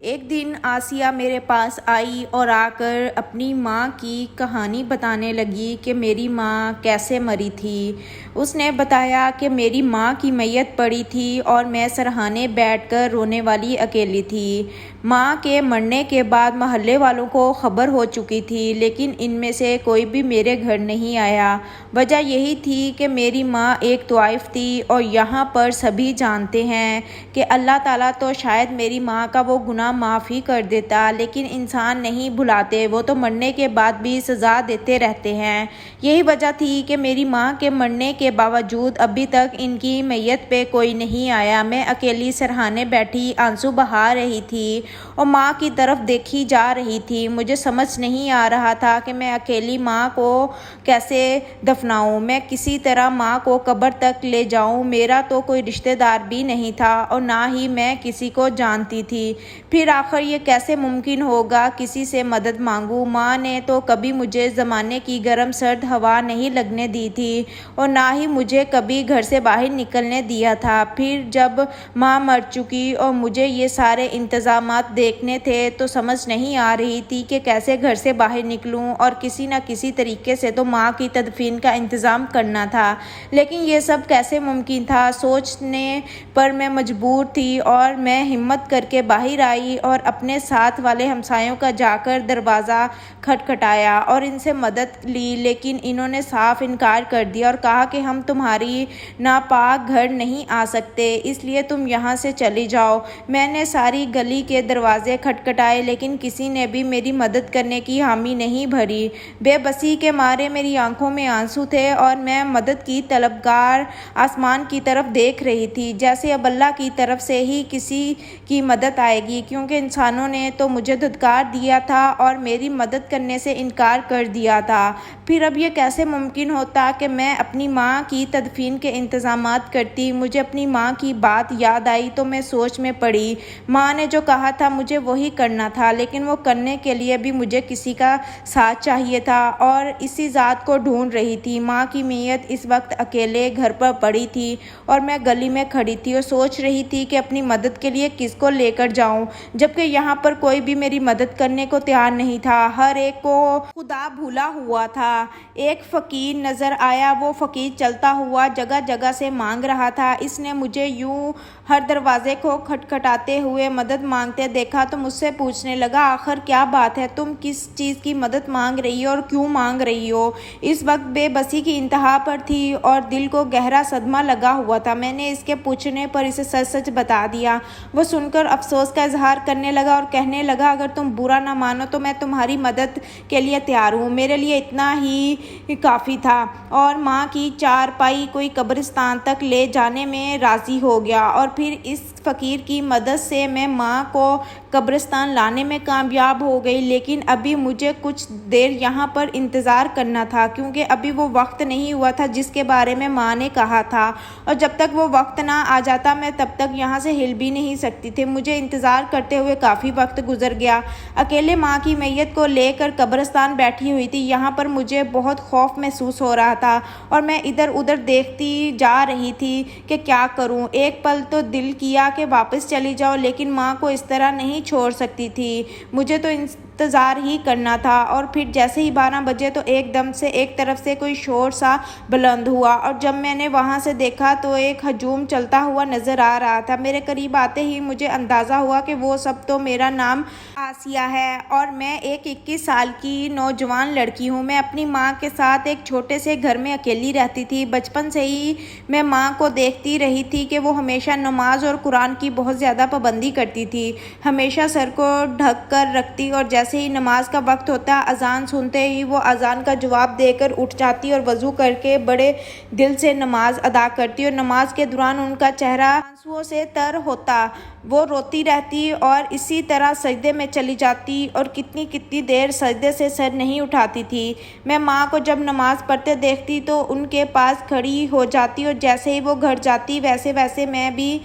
एक दिन आसिया मेरे पास आई और आकर अपनी माँ की कहानी बताने लगी कि मेरी माँ कैसे मरी थी। उसने बताया कि मेरी माँ की मैयत पड़ी थी और मैं सरहाने बैठकर रोने वाली अकेली थी। माँ के मरने के बाद मोहल्ले वालों को खबर हो चुकी थी, लेकिन इनमें से कोई भी मेरे घर नहीं आया। वजह यही थी कि मेरी माँ एक तवाइफ थी और यहाँ पर सभी जानते हैं कि अल्लाह ताला तो शायद मेरी माँ का वो गुनाह माफ़ ही कर देता, लेकिन इंसान नहीं भुलाते, वो तो मरने के बाद भी सज़ा देते रहते हैं। यही वजह थी कि मेरी माँ के मरने के बावजूद अभी तक इनकी मैयत पे कोई नहीं आया। मैं अकेली सरहाने बैठी आंसू बहा रही थी और माँ की तरफ देखी जा रही थी। मुझे समझ नहीं आ रहा था कि मैं अकेली माँ को कैसे दफनाऊं। मैं किसी तरह माँ को कब्र तक ले जाऊं। मेरा तो कोई रिश्तेदार भी नहीं था और ना ही मैं किसी को जानती थी। फिर आखिर ये कैसे मुमकिन होगा किसी से मदद मांगूं। माँ ने तो कभी मुझे ज़माने की गर्म सर्द हवा नहीं लगने दी थी और ना ही मुझे कभी घर से बाहर निकलने दिया था। फिर जब माँ मर चुकी और मुझे ये सारे इंतज़ामात देखने थे तो समझ नहीं आ रही थी कि कैसे घर से बाहर निकलूं और किसी न किसी तरीके से तो माँ की तदफीन का इंतज़ाम करना था। लेकिन ये सब कैसे मुमकिन था, सोचने पर मैं मजबूर थी और मैं हिम्मत करके बाहर आई और अपने साथ वाले हमसायों का जाकर दरवाज़ा खटखटाया और इनसे मदद ली, लेकिन इन्होंने साफ इनकार कर दिया और कहा कि हम तुम्हारी नापाक घर नहीं आ सकते, इसलिए तुम यहाँ से चली जाओ। मैंने सारी गली के दरवाजे खटखटाए, लेकिन किसी ने भी मेरी मदद करने की हामी नहीं भरी। बेबसी के मारे मेरी आंखों में आंसू थे और मैं मदद की तलबगार आसमान की तरफ देख रही थी, जैसे अब अल्लाह की तरफ से ही किसी की मदद आएगी, क्योंकि इंसानों ने तो मुझे धुतकार दिया था और मेरी मदद करने से इनकार कर दिया था। फिर अब ये कैसे मुमकिन होता कि मैं अपनी माँ की तदफीन के इंतज़ामात करती। मुझे अपनी माँ की बात याद आई तो मैं सोच में पड़ी। माँ ने जो कहा था मुझे वही करना था, लेकिन वो करने के लिए भी मुझे किसी का साथ चाहिए था और इसी ज़ात को ढूंढ रही थी। माँ की मैयत इस वक्त अकेले घर पर पड़ी थी और मैं गली में खड़ी थी और सोच रही थी कि अपनी मदद के लिए किसको लेकर जाऊं, जबकि यहाँ पर कोई भी मेरी मदद करने को तैयार नहीं था। हर एक को खुदा भूला हुआ था। एक फ़कीर नज़र आया। वो फ़कीर चलता हुआ जगह जगह से मांग रहा था। इसने मुझे यूं हर दरवाजे को खटखटाते हुए मदद मांगते देखा तो मुझसे पूछने लगा, आखिर क्या बात है, तुम किस चीज़ की मदद मांग रही हो और क्यों मांग रही हो। इस वक्त बेबसी की इंतहा पर थी और दिल को गहरा सदमा लगा हुआ था। मैंने इसके पूछने पर इसे सच सच बता दिया। वो सुनकर अफसोस का इजहार करने लगा और कहने लगा, अगर तुम बुरा ना मानो तो मैं तुम्हारी मदद के लिए तैयार हूँ। मेरे लिए इतना ही काफ़ी था और माँ की चारपाई कोई कब्रिस्तान तक ले जाने में राज़ी हो गया और फिर इस फ़कीर की मदद से मैं माँ को कब्रिस्तान लाने में कामयाब हो गई। लेकिन अभी मुझे कुछ देर यहाँ पर इंतज़ार करना था, क्योंकि अभी वो वक्त नहीं हुआ था जिसके बारे में माँ ने कहा था और जब तक वो वक्त ना आ जाता मैं तब तक यहाँ से हिल भी नहीं सकती थी। मुझे इंतज़ार करते हुए काफ़ी वक्त गुजर गया। अकेले माँ की मैयत को लेकर कब्रिस्तान बैठी हुई थी। यहाँ पर मुझे बहुत खौफ महसूस हो रहा था और मैं इधर उधर देखती जा रही थी कि क्या करूँ। एक पल तो दिल किया कि वापस चली जाओ, लेकिन माँ को इस तरह नहीं छोड़ सकती थी। मुझे तो इंतज़ार ही करना था। और फिर जैसे ही 12 बजे तो एकदम से एक तरफ से कोई शोर सा बुलंद हुआ और जब मैंने वहाँ से देखा तो एक हजूम चलता हुआ नज़र आ रहा था। मेरे करीब आते ही मुझे अंदाज़ा हुआ कि वो सब तो मेरा नाम आसिया है और मैं एक 21 साल की नौजवान लड़की हूँ। मैं अपनी माँ के साथ एक छोटे से घर में अकेली रहती थी। बचपन से ही मैं माँ को देखती रही थी कि वो हमेशा नमाज और कुरान की बहुत ज़्यादा पाबंदी करती थी। हमेशा सर को ढक कर रखती और जैसे ही नमाज का वक्त होता अजान सुनते ही वो अजान का जवाब देकर उठ जाती और वज़ू करके बड़े दिल से नमाज अदा करती और नमाज के दौरान उनका चेहरा आंसुओं से तर होता। वो रोती रहती और इसी तरह सजदे में चली जाती और कितनी कितनी देर सजदे से सर नहीं उठाती थी। मैं माँ को जब नमाज पढ़ते देखती तो उनके पास खड़ी हो जाती और जैसे ही वो घर जाती वैसे वैसे मैं भी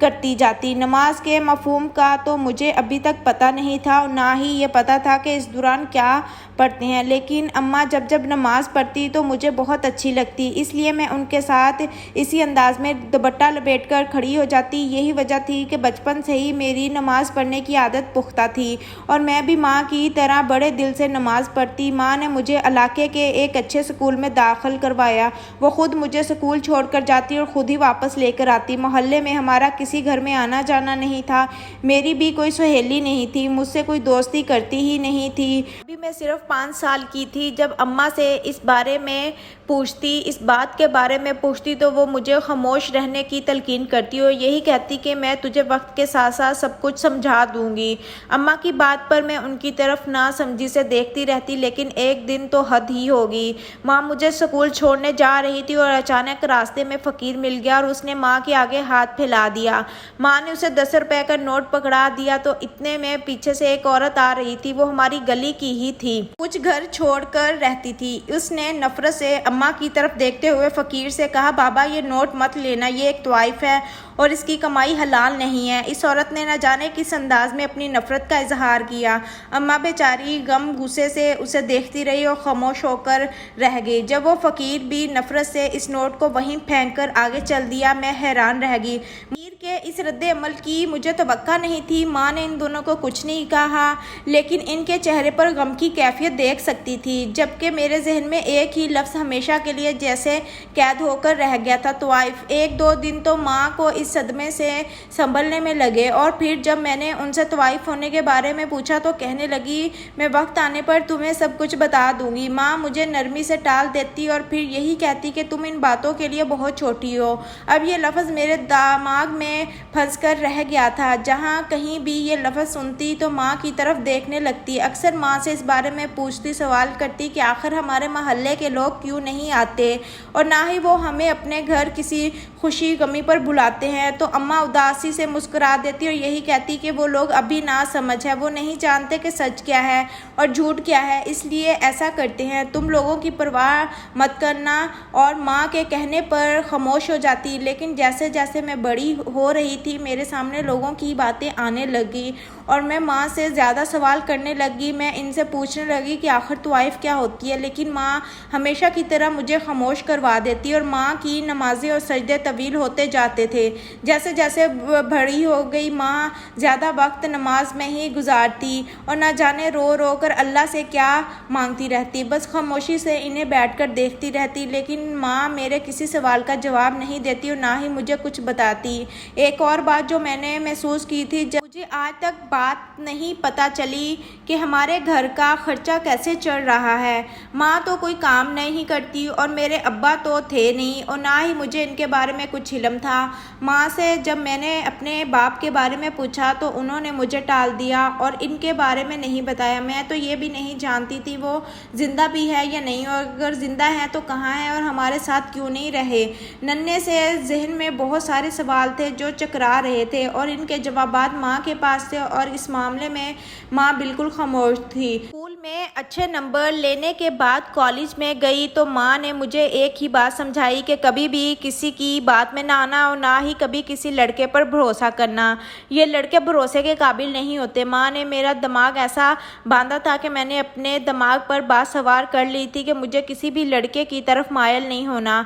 करती जाती। नमाज के मफहूम का तो मुझे अभी तक पता नहीं था और ना ही ये पता था कि इस दौरान क्या पढ़ते हैं, लेकिन अम्मा जब जब नमाज़ पढ़ती तो मुझे बहुत अच्छी लगती, इसलिए मैं उनके साथ इसी अंदाज में दुपट्टा लपेट कर खड़ी हो जाती। यही वजह थी कि बचपन बचपन से ही मेरी नमाज़ पढ़ने की आदत पुख्ता थी और मैं भी माँ की तरह बड़े दिल से नमाज़ पढ़ती। माँ ने मुझे इलाके के एक अच्छे स्कूल में दाखिल करवाया। वो खुद मुझे स्कूल छोड़कर जाती और खुद ही वापस लेकर आती। मोहल्ले में हमारा किसी घर में आना जाना नहीं था। मेरी भी कोई सहेली नहीं थी, मुझसे कोई दोस्ती करती ही नहीं थी। अभी मैं सिर्फ 5 साल की थी जब अम्मा से इस बात के बारे में पूछती तो वो मुझे खामोश रहने की तलकीन करती और यही कहती कि मैं तुझे वक्त के साथ साथ सब कुछ समझा दूंगी। अम्मा की बात पर मैं उनकी तरफ ना समझी से देखती रहती, लेकिन एक दिन तो हद ही होगी। माँ मुझे स्कूल छोड़ने जा रही थी और अचानक रास्ते में फ़कीर मिल गया और उसने माँ के आगे हाथ फैला दिया। माँ ने उसे 10 रुपए का नोट पकड़ा दिया तो इतने में पीछे से एक औरत आ रही थी। वो हमारी गली की ही थी, कुछ घर छोड़कर रहती थी। उसने नफरत से अम्मा की तरफ देखते हुए फ़कीर से कहा, बाबा ये नोट मत लेना, ये एक तवाइफ है और इसकी कमाई हलाल नहीं है। इस औरत ने न जाने किस अंदाज में अपनी नफरत का इजहार किया। अम्मा बेचारी गम गुस्से से उसे देखती रही और खामोश होकर रह गई। जब वो फ़कीर भी नफरत से इस नोट को वहीं फेंक कर आगे चल दिया, मैं हैरान रह गई। मीर के इस रद्द अमल की मुझे तवक्का नहीं थी। माँ ने इन दोनों को कुछ नहीं कहा, लेकिन इनके चेहरे पर गम की कैफियत देख सकती थी, जबकि मेरे जहन में एक ही लफ्ज़ हमेशा के लिए जैसे कैद होकर रह गया था, तवाइफ। 1-2 दिन तो माँ को इस सदमे से संभलने में लगे और फिर जब मैंने उनसे तवाइफ होने के बारे में पूछा तो कहने लगी, मैं वक्त आने पर तुम्हें सब कुछ बता दूंगी। माँ मुझे नरमी से टाल देती और फिर यही कहती कि तुम इन बातों के लिए बहुत छोटी हो। अब ये लफ्ज़ मेरे दिमाग में फंस कर रह गया था। जहाँ कहीं भी ये लफ्ज़ सुनती तो माँ की तरफ देखने लगती। अक्सर माँ से इस बारे में पूछती, सवाल करती कि आखिर हमारे मोहल्ले के लोग क्यों नहीं आते और ना ही वो हमें अपने घर किसी खुशी गमी पर बुलाते हैं। तो अम्मा उदासी से मुस्कुरा देती और यही कहती कि वो लोग अभी ना समझ है, वो नहीं जानते कि सच क्या है और झूठ क्या है, इसलिए ऐसा करते हैं। तुम लोगों की परवाह मत करना। और माँ के कहने पर खामोश हो जाती। लेकिन जैसे जैसे मैं बड़ी हो रही थी मेरे सामने लोगों की बातें आने लगी और मैं माँ से ज़्यादा सवाल करने लगी। मैं इनसे पूछने लगी कि आखिर तवाइफ क्या होती है, लेकिन माँ हमेशा की तरह मुझे खामोश करवा देती और माँ की नमाज़ें और सजदे तवील होते जाते थे। जैसे जैसे बड़ी हो गई माँ ज़्यादा वक्त नमाज में ही गुजारती और न जाने रो रो कर अल्लाह से क्या मांगती रहती। बस खामोशी से इन्हें बैठकर देखती रहती, लेकिन माँ मेरे किसी सवाल का जवाब नहीं देती और ना ही मुझे कुछ बताती। एक और बात जो मैंने महसूस की थी, जब मुझे आज तक बात नहीं पता चली कि हमारे घर का खर्चा कैसे चल रहा है। माँ तो कोई काम नहीं करती और मेरे अब्बा तो थे नहीं और ना ही मुझे इनके बारे में कुछ इल्म था। माँ से जब मैंने अपने बाप के बारे में पूछा तो उन्होंने मुझे टाल दिया और इनके बारे में नहीं बताया। मैं तो ये भी नहीं जानती थी वो ज़िंदा भी है या नहीं, और अगर ज़िंदा है तो कहाँ है और हमारे साथ क्यों नहीं रहे। नन्हे से जहन में बहुत सारे सवाल थे जो चकरा रहे थे और इनके जवाबात माँ के पास थे और इस मामले में माँ बिल्कुल खामोश थी। स्कूल में अच्छे नंबर लेने के बाद कॉलेज में गई तो माँ ने मुझे एक ही बात समझाई कि कभी भी किसी की बात में ना आना और ना ही कभी किसी लड़के पर भरोसा करना। ये लड़के भरोसे के काबिल नहीं होते। माँ ने मेरा दिमाग ऐसा बांधा था कि मैंने अपने दिमाग पर बात सवार कर ली थी कि मुझे किसी भी लड़के की तरफ मायल नहीं होना।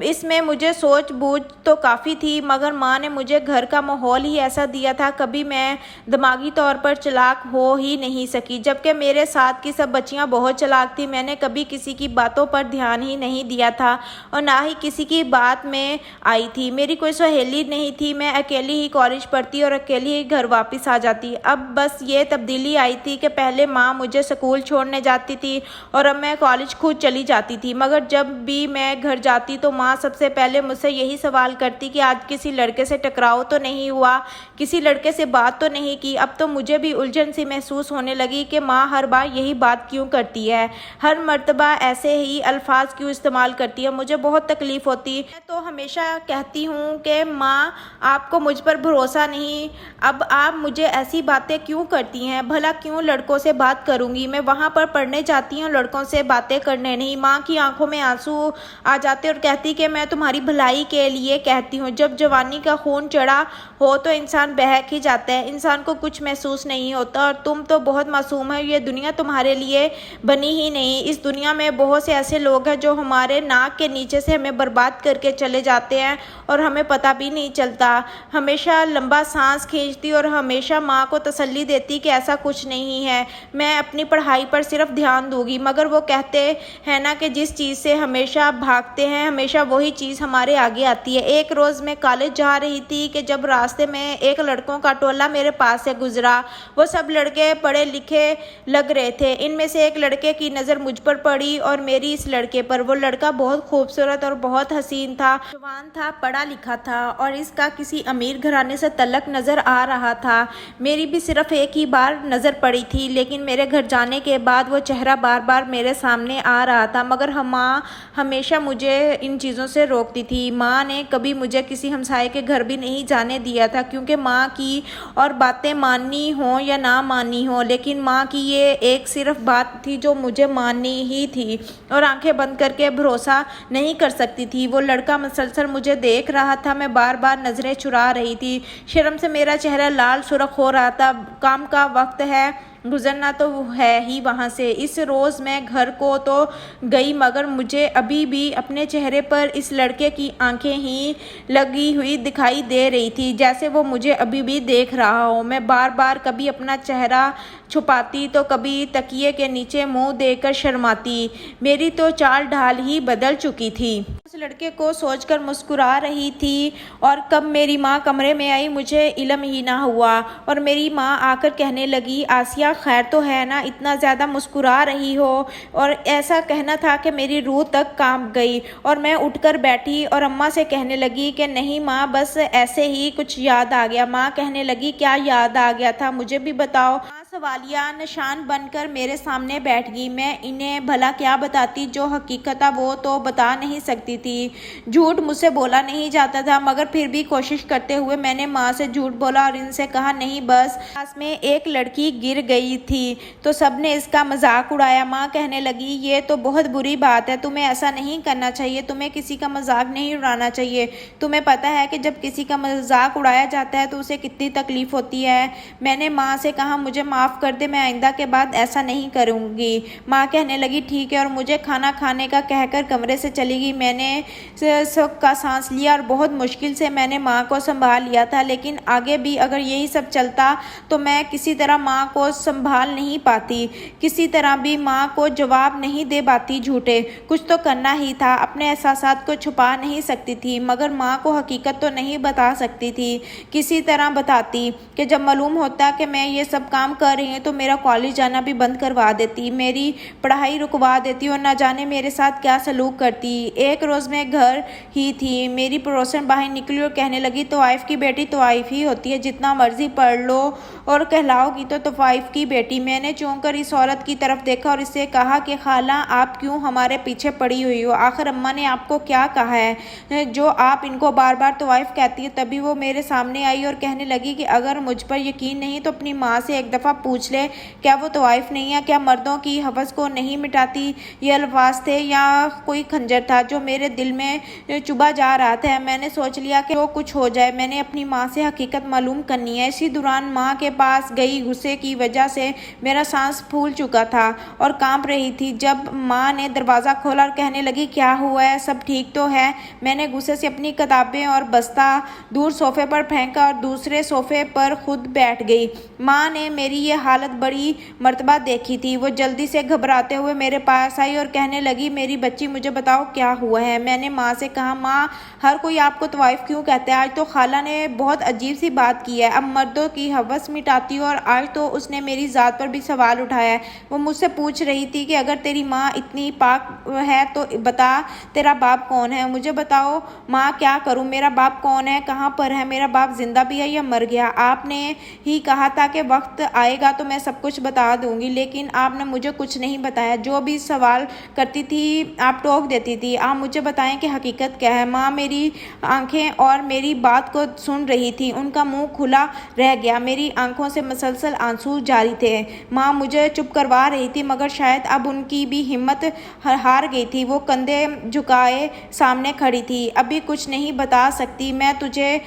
इसमें मुझे सोच बूझ तो काफ़ी थी, मगर माँ ने मुझे घर का माहौल ही ऐसा दिया था, कभी मैं दिमागी तौर पर चालाक हो ही नहीं सकी, जबकि मेरे साथ की सब बच्चियाँ बहुत चालाक थी। मैंने कभी किसी की बातों पर ध्यान ही नहीं दिया था और ना ही किसी की बात में आई थी। मेरी कोई सहेली नहीं थी। मैं अकेली ही कॉलेज पढ़ती और अकेली ही घर वापस आ जाती। अब बस ये तब्दीली आई थी कि पहले माँ मुझे स्कूल छोड़ने जाती थी और अब मैं कॉलेज खुद चली जाती थी, मगर जब भी मैं घर जाती तो माँ सबसे पहले मुझसे यही सवाल करती कि आज किसी लड़के से टकराव तो नहीं हुआ, किसी लड़के से बात तो नहीं की। अब तो मुझे भी उलझन सी महसूस होने लगी कि माँ हर बार यही बात क्यों करती है, हर मर्तबा ऐसे ही अल्फाज क्यों इस्तेमाल करती है। मुझे बहुत तकलीफ़ होती। मैं तो हमेशा कहती हूँ कि माँ आपको मुझ पर भरोसा नहीं, अब आप मुझे ऐसी बातें क्यों करती हैं, भला क्यों लड़कों से बात करूँगी। मैं वहाँ पर पढ़ने जाती हूँ, लड़कों से बातें करने नहीं। माँ की आंखों में आंसू आ जाते और कहती कि मैं तुम्हारी भलाई के लिए कहती हूँ। जब जवानी का खून चढ़ा हो तो इंसान बहक ही जाता है, इंसान को कुछ महसूस नहीं होता और तुम तो बहुत मासूम है, ये दुनिया तुम्हारे हमारे लिए बनी ही नहीं। इस दुनिया में बहुत से ऐसे लोग हैं जो हमारे नाक के नीचे से हमें बर्बाद करके चले जाते हैं और हमें पता भी नहीं चलता। हमेशा लंबा सांस खींचती और हमेशा माँ को तसल्ली देती कि ऐसा कुछ नहीं है, मैं अपनी पढ़ाई पर सिर्फ ध्यान दूंगी। मगर वो कहते हैं ना कि जिस चीज़ से हमेशा भागते हैं हमेशा वही चीज़ हमारे आगे आती है। एक रोज़ मैं कॉलेज जा रही थी कि जब रास्ते में एक लड़कों का टोला मेरे पास से गुजरा। वो सब लड़के पढ़े लिखे लग रहे थे। इनमें से एक लड़के की नज़र मुझ पर पड़ी और मेरी इस लड़के पर। वो लड़का बहुत खूबसूरत और बहुत हसीन था, जवान था, पढ़ा लिखा था और इसका किसी अमीर घराने से तल्लक नज़र आ रहा था। मेरी भी सिर्फ एक ही बार नज़र पड़ी थी, लेकिन मेरे घर जाने के बाद वो चेहरा बार बार मेरे सामने आ रहा था। मगर माँ हमेशा मुझे इन चीज़ों से रोकती थी। माँ ने कभी मुझे किसी हमसाये के घर भी नहीं जाने दिया था, क्योंकि माँ की और बातें माननी हो या ना माननी हो, लेकिन माँ की ये एक सिर्फ बात थी जो मुझे माननी ही थी और आंखें बंद करके भरोसा नहीं कर सकती थी। वो लड़का मसलसल मुझे देख रहा था, मैं बार बार नज़रें चुरा रही थी। शर्म से मेरा चेहरा लाल सुर्ख हो रहा था। काम का वक्त है, गुजरना तो है ही वहाँ से। इस रोज़ मैं घर को तो गई, मगर मुझे अभी भी अपने चेहरे पर इस लड़के की आंखें ही लगी हुई दिखाई दे रही थी, जैसे वो मुझे अभी भी देख रहा हो। मैं बार बार कभी अपना चेहरा छुपाती तो कभी तकिए के नीचे मुंह देकर शर्माती। मेरी तो चाल ढाल ही बदल चुकी थी। उस लड़के को सोचकर मुस्कुरा रही थी और कब मेरी माँ कमरे में आई मुझे इल्म ही ना हुआ और मेरी माँ आकर कहने लगी, आसिया खैर तो है ना, इतना ज़्यादा मुस्कुरा रही हो। और ऐसा कहना था कि मेरी रूह तक कांप गई और मैं उठकर बैठी और अम्मा से कहने लगी कि नहीं माँ, बस ऐसे ही कुछ याद आ गया। माँ कहने लगी, क्या याद आ गया था, मुझे भी बताओ। सवालिया निशान बनकर मेरे सामने बैठ गई। मैं इन्हें भला क्या बताती, जो हकीकत वो तो बता नहीं सकती थी। झूठ मुझसे बोला नहीं जाता था, मगर फिर भी कोशिश करते हुए मैंने माँ से झूठ बोला और इनसे कहा, नहीं बस पास में एक लड़की गिर गई थी तो सबने इसका मजाक उड़ाया। माँ कहने लगी, ये तो बहुत बुरी बात है, तुम्हें ऐसा नहीं करना चाहिए, तुम्हें किसी का मजाक नहीं उड़ाना चाहिए। तुम्हें पता है कि जब किसी का मजाक उड़ाया जाता है तो उसे कितनी तकलीफ होती है। मैंने माँ से कहा, मुझे माफ़ कर दे, मैं आइंदा के बाद ऐसा नहीं करूँगी। माँ कहने लगी, ठीक है, और मुझे खाना खाने का कहकर कमरे से चली गई। मैंने सब का सांस लिया और बहुत मुश्किल से मैंने माँ को संभाल लिया था, लेकिन आगे भी अगर यही सब चलता तो मैं किसी तरह माँ को संभाल नहीं पाती, किसी तरह भी माँ को जवाब नहीं दे पाती झूठे। कुछ तो करना ही था, अपने एहसासात को छुपा नहीं सकती थी, मगर माँ को हकीकत तो नहीं बता सकती थी। किसी तरह बताती कि जब मालूम होता कि मैं ये सब काम कर रही हूँ तो मेरा कॉलेज जाना भी बंद करवा देती, मेरी पढ़ाई रुकवा देती और ना जाने मेरे साथ क्या सलूक करती। एक रोज़ मैं घर ही थी, मेरी पड़ोसन बाहर निकली और कहने लगी, तवाइफ की बेटी तवाइफ ही होती है, जितना मर्जी पढ़ लो और कहलाओगी तो तवाइफ की बेटी। मैंने चौंक कर इस औरत की तरफ देखा और इससे कहा कि खाला, आप क्यों हमारे पीछे पड़ी हुई हो? आखिर अम्मा ने आपको क्या कहा है जो आप इनको बार बार तवाइफ कहती है? तभी वो मेरे सामने आई और कहने लगी कि अगर मुझ पर यकीन नहीं तो अपनी माँ से एक दफ़ा पूछ ले, क्या वो तवाइफ नहीं है? क्या मर्दों की हवस को नहीं मिटाती? ये अल्फाज थे या कोई खंजर था जो मेरे दिल में चुभा जा रहा था। मैंने सोच लिया कि वो कुछ हो जाए, मैंने अपनी माँ से हकीकत मालूम करनी है। इसी दौरान माँ के पास गई। गुस्से की वजह से मेरा सांस फूल चुका था और कांप रही थी। जब माँ ने दरवाज़ा खोला और कहने लगी, क्या हुआ है, सब ठीक तो है? मैंने गुस्से से अपनी किताबें और बस्ता दूर सोफे पर फेंका और दूसरे सोफे पर खुद बैठ गई। माँ ने मेरी ये हालत बड़ी मर्तबा देखी थी। वो जल्दी से घबराते हुए मेरे पास आई और कहने लगी, मेरी बच्ची मुझे बताओ क्या हुआ है? मैंने माँ से कहा, माँ हर कोई आपको तवाइफ क्यों कहता है? आज तो खाला ने बहुत अजीब सी बात की है, अब मर्दों की हवस मिटाती हो और आज तो उसने मेरी ज़ात पर भी सवाल उठाया है। वो मुझसे पूछ रही थी कि अगर तेरी माँ इतनी पाक है तो बता तेरा बाप कौन है? मुझे बताओ माँ, क्या करूँ? मेरा बाप कौन है, कहाँ पर है? मेरा बाप जिंदा भी है या मर गया? आपने ही कहा था कि वक्त आएगा तो मैं सब कुछ बता दूंगी, लेकिन आपने मुझे कुछ नहीं बताया। जो भी सवाल करती थी आप टोक देती थी। आप मुझे बताएं कि हकीकत क्या है। माँ मेरी आंखें और मेरी बात को सुन रही थी, उनका मुंह खुला रह गया, मेरी आंखों से मसलसल आंसू जारी थे। माँ मुझे चुप करवा रही थी, मगर शायद अब उनकी भी हिम्मत हार गई थी। वो कंधे झुकाए सामने खड़ी थी। अभी कुछ नहीं बता सकती, मैं तुझे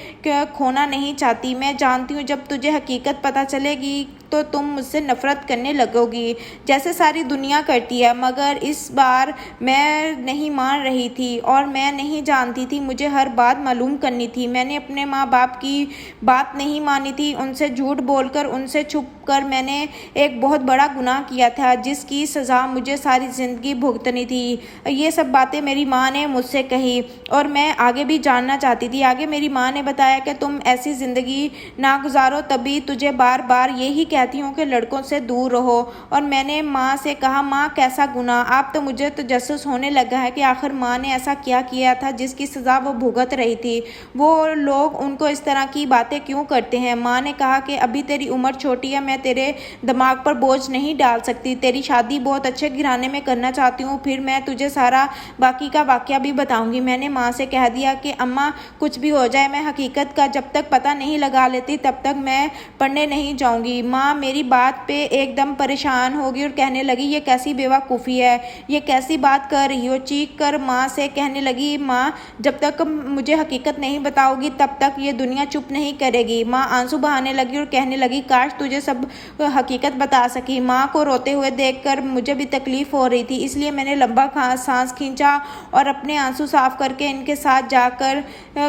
खोना नहीं चाहती। मैं जानती हूँ जब तुझे हकीकत पता चलेगी तो तुम मुझसे नफ़रत करने लगोगी जैसे सारी दुनिया करती है। मगर इस बार मैं नहीं मान रही थी और मैं नहीं जानती थी, मुझे हर बात मालूम करनी थी। मैंने अपने माँ बाप की बात नहीं मानी थी, उनसे झूठ बोलकर, उनसे छुप कर मैंने एक बहुत बड़ा गुनाह किया था जिसकी सज़ा मुझे सारी ज़िंदगी भुगतनी थी। ये सब बातें मेरी माँ ने मुझसे कही और मैं आगे भी जानना चाहती थी। आगे मेरी माँ ने बताया कि तुम ऐसी ज़िंदगी ना गुजारो, तभी तुझे बार बार यही कहती हूँ कि लड़कों से दूर रहो। और मैंने माँ से कहा, माँ कैसा गुनाह? आप तो मुझे तजस्सुस होने लगा है कि आखिर माँ ने ऐसा क्या किया था जिसकी सज़ा वो भुगत रही थी। वो लोग उनको इस तरह की बातें क्यों करते हैं? माँ ने कहा कि अभी तेरी उम्र छोटी है, मैं तेरे दिमाग पर बोझ नहीं डाल सकती। तेरी शादी बहुत अच्छे घराने में करना चाहती हूँ, फिर मैं तुझे सारा बाकी का वाकया भी बताऊंगी। मैंने माँ से कह दिया कि अम्मा कुछ भी हो जाए, मैं हकीकत का जब तक पता नहीं लगा लेती तब तक मैं पढ़ने नहीं जाऊंगी। माँ मेरी बात पे एकदम परेशान होगी और कहने लगी, ये कैसी बेवकूफ़ी है, ये कैसी बात कर रही हो? चीख कर माँ से कहने लगी, माँ जब तक मुझे हकीकत नहीं बताओगी तब तक ये दुनिया चुप नहीं करेगी। माँ आंसू बहाने लगी और कहने लगी, काश तुझे सब हकीकत बता सकी। माँ को रोते हुए देखकर मुझे भी तकलीफ़ हो रही थी, इसलिए मैंने लंबा सांस खींचा और अपने आंसू साफ करके इनके साथ जाकर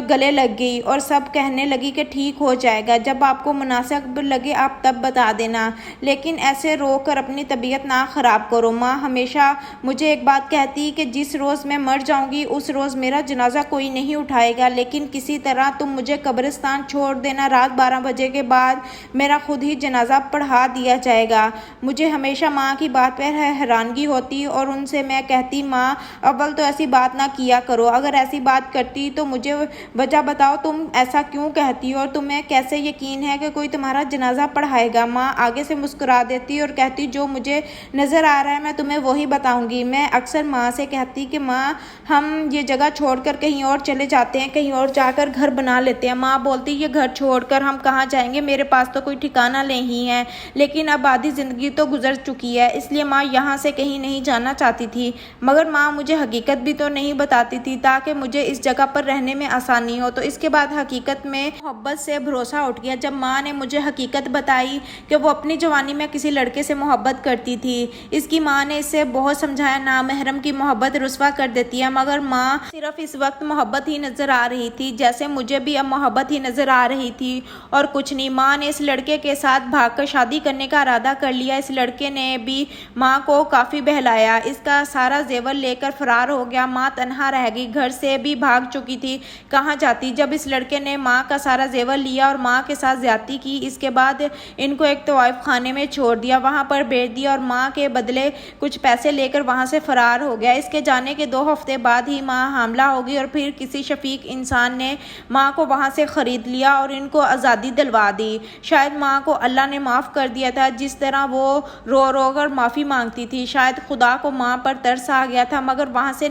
गले लग गई और सब कहने लगी कि ठीक हो जाएगा, जब आपको मुनासिब लगे आप तब बता देना, लेकिन ऐसे रोकर अपनी तबीयत ना ख़राब करो। माँ हमेशा मुझे एक बात कहती कि जिस रोज़ मैं मर जाऊंगी उस रोज़ मेरा जनाजा कोई नहीं उठाएगा, लेकिन किसी तरह तुम मुझे कब्रिस्तान छोड़ देना, रात 12 बजे के बाद मेरा खुद ही जनाजा पढ़ा दिया जाएगा। मुझे हमेशा माँ की बात पर हैरानगी होती और उनसे मैं कहती, माँ अव्वल तो ऐसी बात ना किया करो, अगर ऐसी बात करती तो मुझे वजह बताओ, तुम ऐसा क्यों कहती हो और तुम्हें कैसे यकीन है कि कोई तुम्हारा जनाजा पढ़ाएगा? माँ आगे से मुस्कुरा देती और कहती, जो मुझे नज़र आ रहा है मैं तुम्हें वही बताऊंगी। मैं अक्सर माँ से कहती कि माँ हम ये जगह छोड़कर कहीं और चले जाते हैं, कहीं और जाकर घर बना लेते हैं। माँ बोलती, ये घर छोड़कर हम कहाँ जाएंगे, मेरे पास तो कोई ठिकाना नहीं है, लेकिन अब आधी ज़िंदगी तो गुजर चुकी है, इसलिए माँ यहाँ से कहीं नहीं जाना चाहती थी। मगर माँ मुझे हकीकत भी तो नहीं बताती थी ताकि मुझे इस जगह पर रहने में आसानी हो। तो इसके बाद हकीकत में मोहब्बत से भरोसा उठ गया जब माँ ने मुझे हकीकत बताई कि वो अपनी जवानी में किसी लड़के से मोहब्बत करती थी। इसकी माँ ने इसे बहुत समझाया, नामहरम की मोहब्बत रुस्वा कर देती है, मगर माँ सिर्फ इस वक्त मोहब्बत ही नज़र आ रही थी, जैसे मुझे भी अब मोहब्बत ही नज़र आ रही थी और कुछ नहीं। माँ ने इस लड़के के साथ भागकर शादी करने का इरादा कर लिया। इस लड़के ने भी माँ को काफ़ी बहलाया, इसका सारा जेवर लेकर फरार हो गया। माँ तनहा रह गई, घर से भी भाग चुकी थी, कहाँ जाती। जब इस लड़के ने माँ का सारा जेवर लिया और माँ के साथ ज्यादती की, इसके बाद इनको एक तवाइफ खाने में छोड़ दिया, वहाँ पर भेज दिया और माँ के बदले कुछ पैसे लेकर वहाँ से फरार हो गया। इसके जाने के 2 हफ्ते बाद ही माँ हामला हो गई और फिर किसी शफीक इंसान ने माँ को वहाँ से ख़रीद लिया और इनको आज़ादी दिलवा दी। शायद माँ को अल्लाह ने माफ़ कर दिया था, जिस तरह वो रो रो कर माफ़ी मांगती थी। शायद खुदा को माँ पर तरस आ गया था, मगर वहाँ से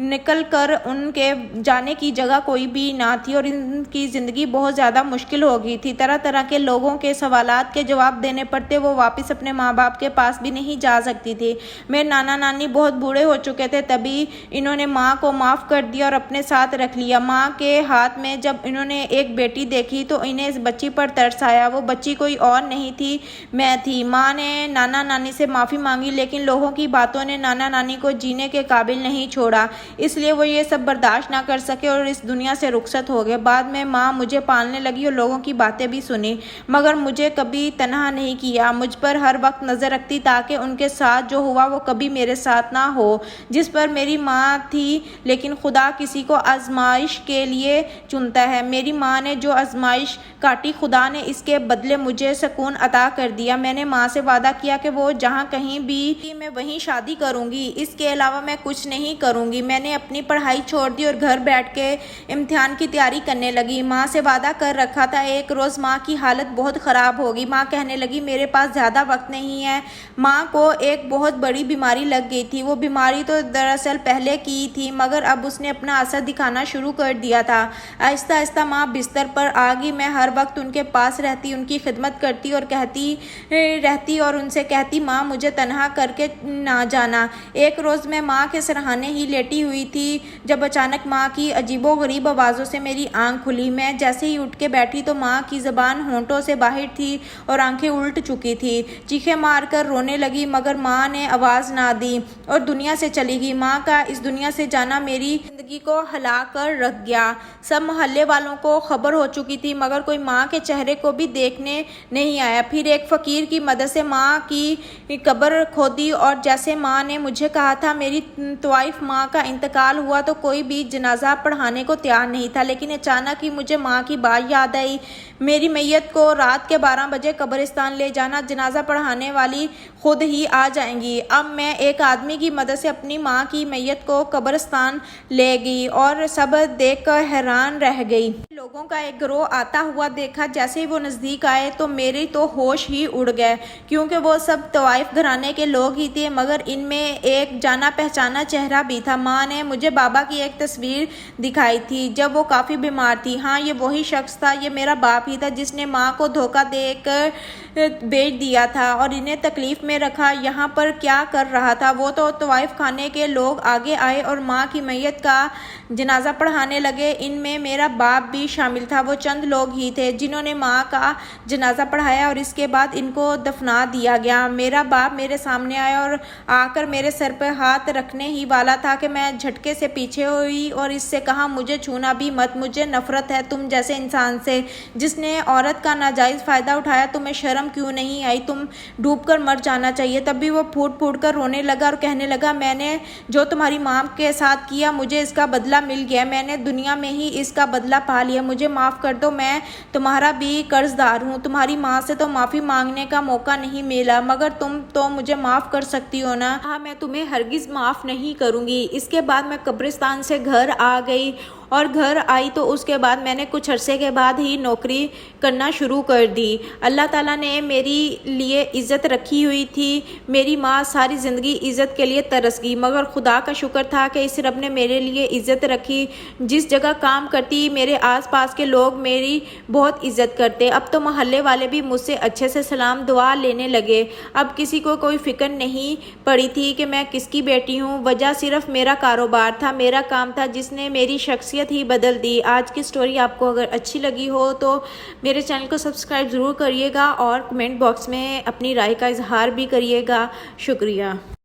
निकल कर उनके जाने की जगह कोई भी ना थी और इनकी ज़िंदगी बहुत ज़्यादा मुश्किल हो गई थी। तरह तरह के लोगों के सवालात के जवाब देने पड़ते, वो वापस अपने माँ बाप के पास भी नहीं जा सकती थी। मेरे नाना नानी बहुत बूढ़े हो चुके थे, तभी इन्होंने माँ को माफ़ कर दिया और अपने साथ रख लिया। माँ के हाथ में जब इन्होंने एक बेटी देखी तो इन्हें इस बच्ची पर तरस आया। वो बच्ची कोई और नहीं थी, मैं थी। माँ ने नाना नानी से माफ़ी मांगी, लेकिन लोगों की बातों ने नाना नानी को जीने के काबिल नहीं छोड़ा, इसलिए वो ये सब बर्दाश्त ना कर सके और इस दुनिया से रुखसत हो गए। बाद में माँ मुझे पालने लगी और लोगों की बातें भी सुनी, मगर मुझे कभी तनहा नहीं किया, मुझ पर हर वक्त नज़र रखती ताकि उनके साथ जो हुआ वो कभी मेरे साथ ना हो। जिस पर मेरी माँ थी, लेकिन खुदा किसी को आजमाइश के लिए चुनता है। मेरी माँ ने जो आजमाइश काटी, खुदा ने इसके बदले मुझे सुकून अता कर दिया। मैंने माँ से वादा किया कि वो जहाँ कहीं भी मैं वहीं शादी करूँगी, इसके अलावा मैं कुछ नहीं करूँगी। मैंने अपनी पढ़ाई छोड़ दी और घर बैठ के इम्तिहान की तैयारी करने लगी। माँ से वादा कर रखा था। एक रोज़ माँ की हालत बहुत ख़राब होगी। माँ कहने लगी, मेरे पास ज़्यादा वक्त नहीं है। माँ को एक बहुत बड़ी बीमारी लग गई थी। वो बीमारी तो दरअसल पहले की थी, मगर अब उसने अपना असर दिखाना शुरू कर दिया था। आहिस्ता आहिस्ता माँ बिस्तर पर आ गई। मैं हर वक्त उनके पास रहती, उनकी खिदमत करती और कहती रहती और उनसे कहती, माँ मुझे तन्हा करके ना जाना। एक रोज़ मैं माँ के सिरहाने ही लेटी हुई थी जब अचानक माँ की अजीबोगरीब आवाज़ों से मेरी आंख खुली। मैं जैसे ही उठ के बैठी तो माँ की ज़बान होंठों से बाहर थी और आंखें उल्ट चुकी थी। चीखें मारकर रोने लगी, मगर माँ ने आवाज़ ना दी और दुनिया से चली गई। माँ का इस दुनिया से जाना मेरी ज़िंदगी को हिला कर रख गया। सब मोहल्ले वालों को खबर हो चुकी थी, मगर कोई माँ के चेहरे को भी देखने नहीं आया। फिर एक फ़कीर की मदद से माँ की कब्र खोदी और जैसे माँ ने मुझे कहा था, मेरी तवाइफ माँ का इंतकाल हुआ तो कोई भी जनाजा पढ़ाने को तैयार नहीं था। लेकिन अचानक ही मुझे माँ की बात याद आई, मेरी मैयत को रात के 12 बजे कब्रिस्तान ले जाना, जनाजा पढ़ाने वाली खुद ही आ जाएंगी। अब मैं एक आदमी की मदद से अपनी माँ की मैयत को कब्रिस्तान ले गई और सब देखकर हैरान रह गई। लोगों का एक गिरोह आता हुआ देखा। जैसे ही वो नज़दीक आए तो मेरे तो होश ही उड़ गए, क्योंकि वो सब तवाइफ घराने के लोग ही थे, मगर इनमें एक जाना पहचाना चेहरा भी था। माँ ने मुझे बाबा की एक तस्वीर दिखाई थी जब वो काफ़ी बीमार थी। हाँ, ये वही शख्स था, ये मेरा बाप ही था जिसने माँ को धोखा देकर बेच दिया था और इन्हें तकलीफ़ में रखा। यहाँ पर क्या कर रहा था? वो तो तवाइफ खाने के लोग आगे आए और माँ की मैयत का जनाजा पढ़ाने लगे। इनमें मेरा बाप भी शामिल था। वो चंद लोग ही थे जिन्होंने माँ का जनाजा पढ़ाया और इसके बाद इनको दफना दिया गया। मेरा बाप मेरे सामने आया और आकर मेरे सर पर हाथ रखने ही वाला था कि मैं झटके से पीछे हुई और इससे कहा, मुझे छूना भी मत, मुझे नफरत है तुम जैसे इंसान से जिसने औरत का नाजायज़ फ़ायदा उठाया। तुम्हें शर्म क्यों नहीं आई? तुम डूब कर मर जाना चाहिए। तब भी वो फूट फूट कर रोने लगा और कहने लगा, मैंने जो तुम्हारी माँ के साथ किया मुझे इसका बदला मिल गया। मैंने दुनिया में ही इसका बदला पा लिया। मुझे माफ़ कर दो, मैं तुम्हारा भी कर्जदार हूँ। तुम्हारी माँ से तो माफ़ी मांगने का मौका नहीं मिला, मगर तुम तो मुझे माफ़ कर सकती हो ना? हाँ, मैं तुम्हें हरगिज़ माफ़ नहीं करूँगी। इसके बाद मैं कब्रिस्तान से घर आ गई और घर आई तो उसके बाद मैंने कुछ अरसे के बाद ही नौकरी करना शुरू कर दी। अल्लाह ताला ने मेरी लिए इज़्ज़त रखी हुई थी। मेरी माँ सारी ज़िंदगी इज़्ज़त के लिए तरस गई, मगर खुदा का शुक्र था कि इस रब ने मेरे लिए इज़्ज़त रखी। जिस जगह काम करती मेरे आसपास के लोग मेरी बहुत इज़्ज़त करते। अब तो मोहल्ले वाले भी मुझसे अच्छे से सलाम दुआ लेने लगे। अब किसी को कोई फ़िक्र नहीं पड़ी थी कि मैं किसकी बेटी हूँ। वजह सिर्फ मेरा कारोबार था, मेरा काम था, जिसने मेरी शख्सियत ही बदल दी। आज की स्टोरी आपको अगर अच्छी लगी हो तो मेरे चैनल को सब्सक्राइब ज़रूर करिएगा और कमेंट बॉक्स में अपनी राय का इजहार भी करिएगा। शुक्रिया।